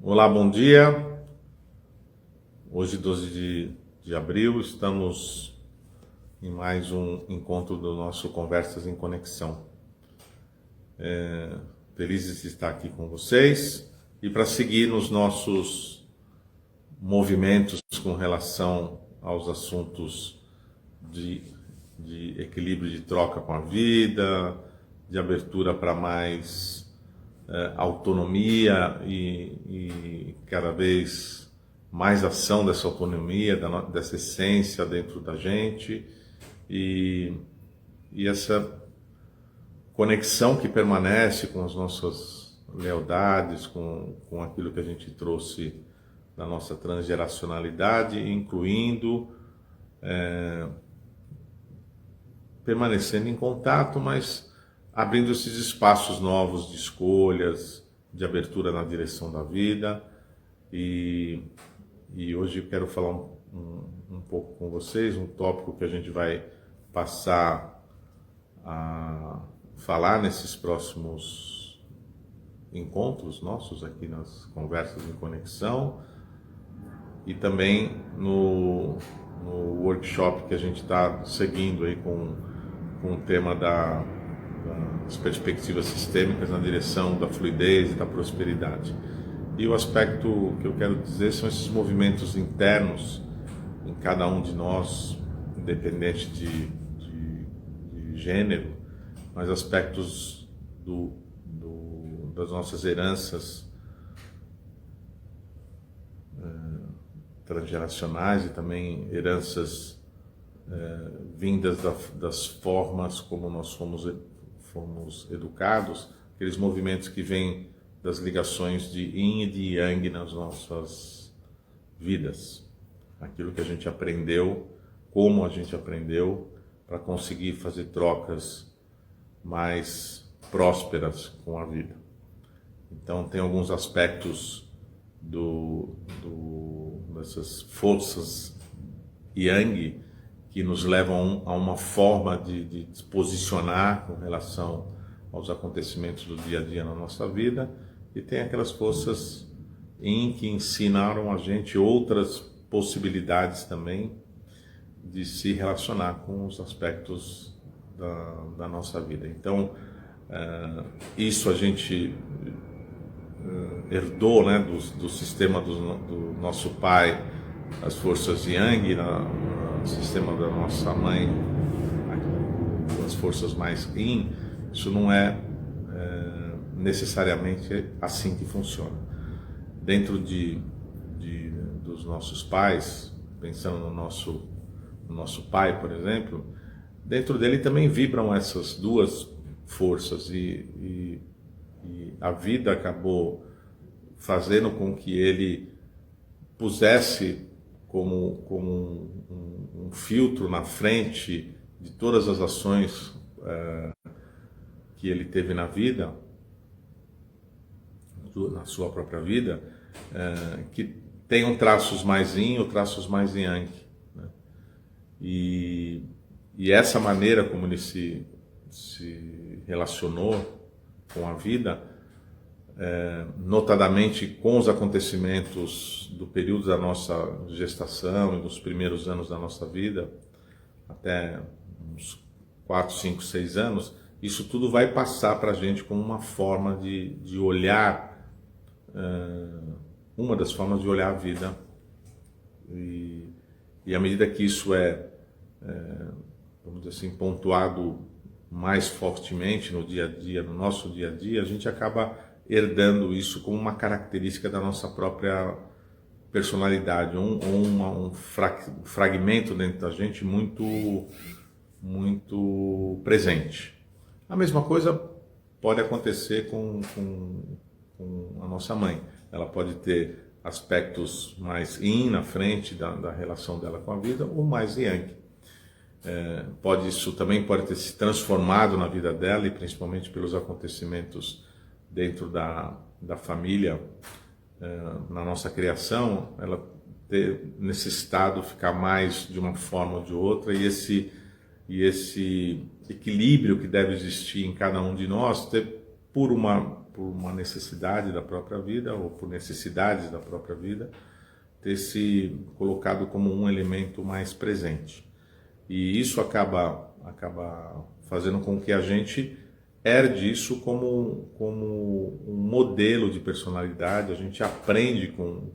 Olá, bom dia. Hoje, 12 de abril, estamos em mais um encontro do nosso Conversas em Conexão. Felizes de estar aqui com vocês e para seguir nos nossos movimentos com relação aos assuntos de equilíbrio de troca com a vida, de abertura para mais autonomia e cada vez mais ação dessa autonomia, dessa essência dentro da gente e essa conexão que permanece com as nossas lealdades, com aquilo que a gente trouxe da nossa transgeracionalidade, incluindo permanecendo em contato, mas abrindo esses espaços novos de escolhas, de abertura na direção da vida. E hoje eu quero falar um pouco com vocês, um tópico que a gente vai passar a falar nesses próximos encontros nossos aqui nas Conversas em Conexão e também no workshop que a gente está seguindo aí com o tema das perspectivas sistêmicas na direção da fluidez e da prosperidade. E o aspecto que eu quero dizer são esses movimentos internos em cada um de nós, independente de gênero, mas aspectos das nossas heranças transgeracionais e também heranças vindas das formas como nós fomos educados, aqueles movimentos que vêm das ligações de Yin e de Yang nas nossas vidas. Aquilo que a gente aprendeu, como a gente aprendeu, para conseguir fazer trocas mais prósperas com a vida. Então tem alguns aspectos dessas forças Yang que nos levam a uma forma de se posicionar com relação aos acontecimentos do dia a dia na nossa vida, e tem aquelas forças Yin que ensinaram a gente outras possibilidades também de se relacionar com os aspectos da nossa vida. Então, isso a gente herdou, né, do sistema do nosso pai, as forças Yang, no sistema da nossa mãe, as forças mais Yin. Isso não é necessariamente assim que funciona. Dentro dos nossos pais, pensando no nosso pai, por exemplo, dentro dele também vibram essas duas forças e a vida acabou fazendo com que ele pusesse como um filtro na frente de todas as ações que ele teve na vida, na sua própria vida, que tenham traços mais Yin ou traços mais Yang, né? E essa maneira como ele se relacionou com a vida, notadamente com os acontecimentos do período da nossa gestação e dos primeiros anos da nossa vida, até uns 4, 5, 6 anos, isso tudo vai passar para a gente como uma forma de olhar, uma das formas de olhar a vida. E à medida que isso vamos dizer assim, pontuado mais fortemente no dia a dia, no nosso dia a dia, a gente acaba herdando isso como uma característica da nossa própria personalidade, um fragmento dentro da gente muito presente. A mesma coisa pode acontecer com a nossa mãe. Ela pode ter aspectos mais Yin na frente da relação dela com a vida, ou mais Yang. Isso também pode ter se transformado na vida dela, e principalmente pelos acontecimentos dentro da família, na nossa criação, ela ter necessitado ficar mais de uma forma ou de outra, e esse equilíbrio que deve existir em cada um de nós ter por uma necessidade da própria vida ou por necessidades da própria vida, ter se colocado como um elemento mais presente. E isso acaba fazendo com que a gente herde isso como um modelo de personalidade, a gente aprende com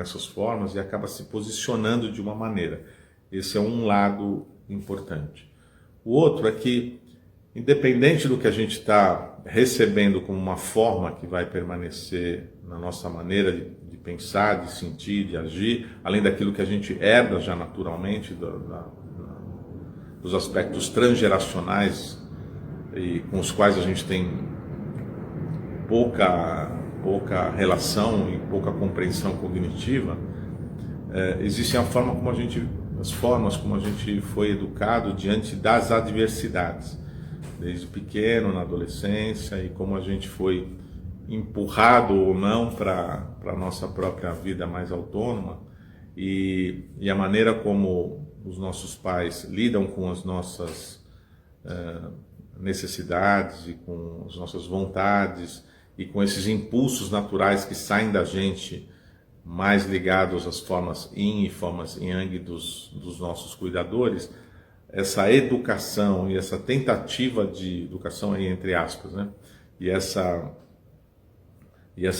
essas formas e acaba se posicionando de uma maneira. Esse é um lado importante. O outro é que, independente do que a gente está recebendo como uma forma que vai permanecer na nossa maneira de pensar, de sentir, de agir, além daquilo que a gente herda já naturalmente, dos aspectos transgeracionais e com os quais a gente tem pouca relação e pouca compreensão cognitiva, existem as formas como a gente foi educado diante das adversidades, desde pequeno, na adolescência, e como a gente foi empurrado ou não para a nossa própria vida mais autônoma, e a maneira como os nossos pais lidam com as nossas necessidades e com as nossas vontades e com esses impulsos naturais que saem da gente, mais ligados às formas yin e formas yang dos nossos cuidadores. Essa educação e essa tentativa de educação aí, entre aspas, né? E essa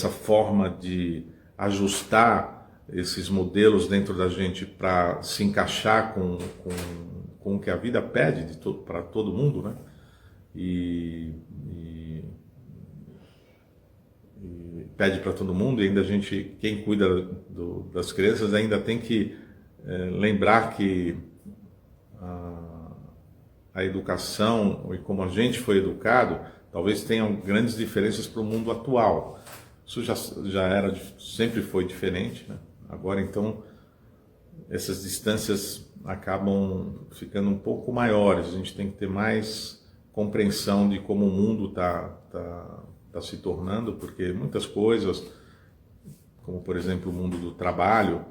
forma de ajustar esses modelos dentro da gente para se encaixar com o que a vida pede para todo mundo, né? E pede para todo mundo, e ainda quem cuida das crianças ainda tem que lembrar que a educação e como a gente foi educado talvez tenham grandes diferenças para o mundo atual. Isso sempre foi diferente, né? Agora então essas distâncias acabam ficando um pouco maiores, a gente tem que ter mais compreensão de como o mundo está se tornando, porque muitas coisas, como por exemplo o mundo do trabalho,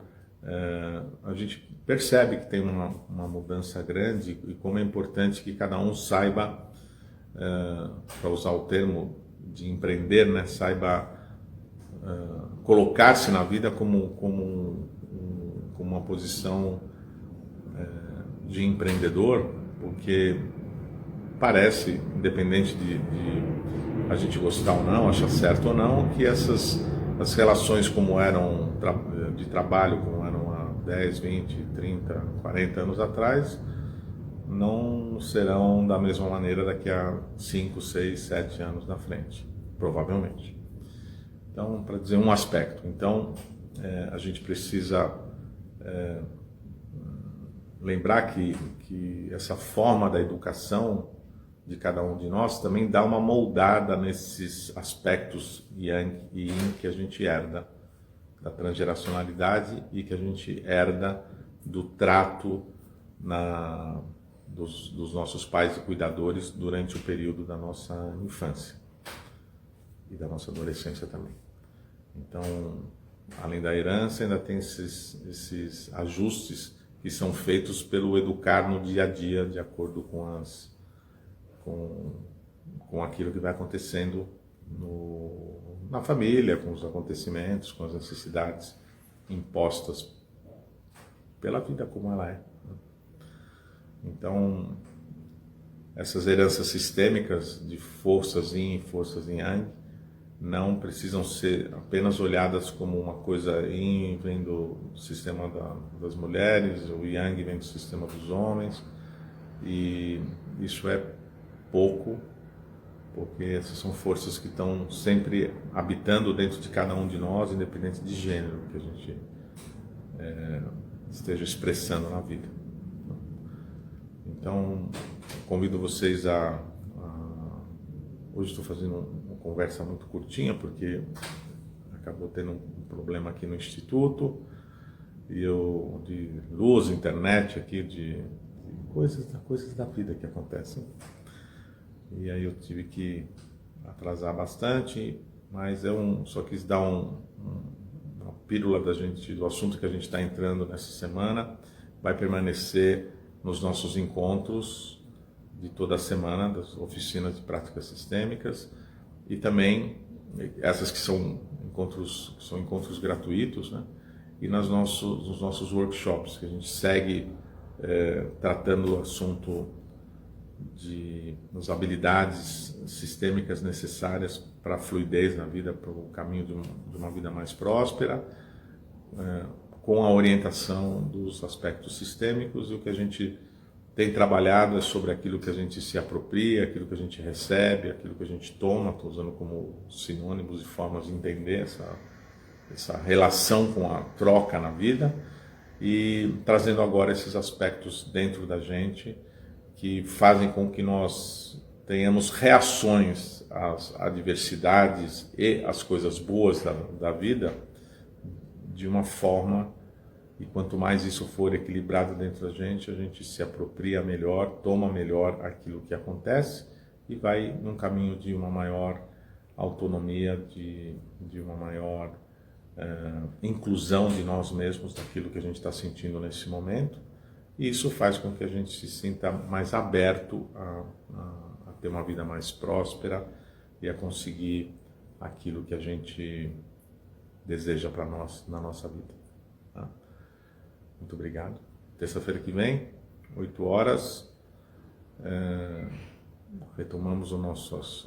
a gente percebe que tem uma mudança grande e como é importante que cada um saiba, para usar o termo de empreender, né, saiba colocar-se na vida como uma posição de empreendedor, porque parece, independente de a gente gostar ou não, achar certo ou não, que as relações como eram de trabalho, como eram há 10, 20, 30, 40 anos atrás, não serão da mesma maneira daqui a 5, 6, 7 anos na frente, provavelmente. Então, para dizer um aspecto, então a gente precisa lembrar que essa forma da educação de cada um de nós também dá uma moldada nesses aspectos yang e yin que a gente herda da transgeracionalidade e que a gente herda do trato dos nossos pais e cuidadores durante o período da nossa infância e da nossa adolescência também. Então, além da herança, ainda tem esses ajustes que são feitos pelo educar no dia a dia, de acordo com aquilo que vai acontecendo na família, com os acontecimentos, com as necessidades impostas pela vida como ela é. Então, essas heranças sistêmicas de forças yin e forças yang não precisam ser apenas olhadas como uma coisa yin vem do sistema das mulheres, o yang vem do sistema dos homens, e isso é pouco, porque essas são forças que estão sempre habitando dentro de cada um de nós, independente de gênero que a gente esteja expressando na vida. Então, convido vocês hoje estou fazendo uma conversa muito curtinha, porque acabou tendo um problema aqui no Instituto, e de luz, internet aqui, de coisas da vida que acontecem. E aí eu tive que atrasar bastante, mas só quis dar uma pílula do assunto que a gente está entrando nessa semana. Vai permanecer nos nossos encontros de toda a semana, das oficinas de práticas sistêmicas, e também essas que são encontros gratuitos, né? E nos nossos workshops, que a gente segue tratando o assunto das habilidades sistêmicas necessárias para a fluidez na vida, para o caminho de uma vida mais próspera, com a orientação dos aspectos sistêmicos. E o que a gente tem trabalhado é sobre aquilo que a gente se apropria, aquilo que a gente recebe, aquilo que a gente toma. Estou usando como sinônimos e formas de entender essa relação com a troca na vida, e trazendo agora esses aspectos dentro da gente que fazem com que nós tenhamos reações às adversidades e às coisas boas da vida de uma forma, e quanto mais isso for equilibrado dentro da gente, a gente se apropria melhor, toma melhor aquilo que acontece e vai num caminho de uma maior autonomia, de uma maior inclusão de nós mesmos naquilo que a gente está sentindo nesse momento. E isso faz com que a gente se sinta mais aberto a ter uma vida mais próspera e a conseguir aquilo que a gente deseja para nós na nossa vida. Tá? Muito obrigado. Terça-feira que vem, 8 horas, retomamos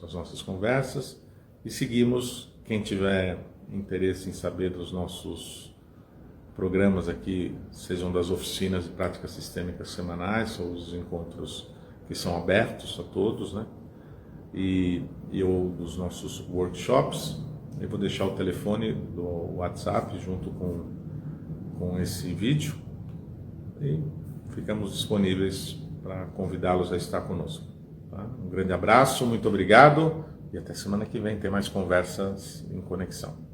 as nossas conversas e seguimos. Quem tiver interesse em saber dos nossos programas aqui, sejam das oficinas de práticas sistêmicas semanais ou os encontros que são abertos a todos, né? ou dos nossos workshops, eu vou deixar o telefone do WhatsApp junto com esse vídeo e ficamos disponíveis para convidá-los a estar conosco. Tá? Um grande abraço, muito obrigado e até semana que vem tem mais conversas em conexão.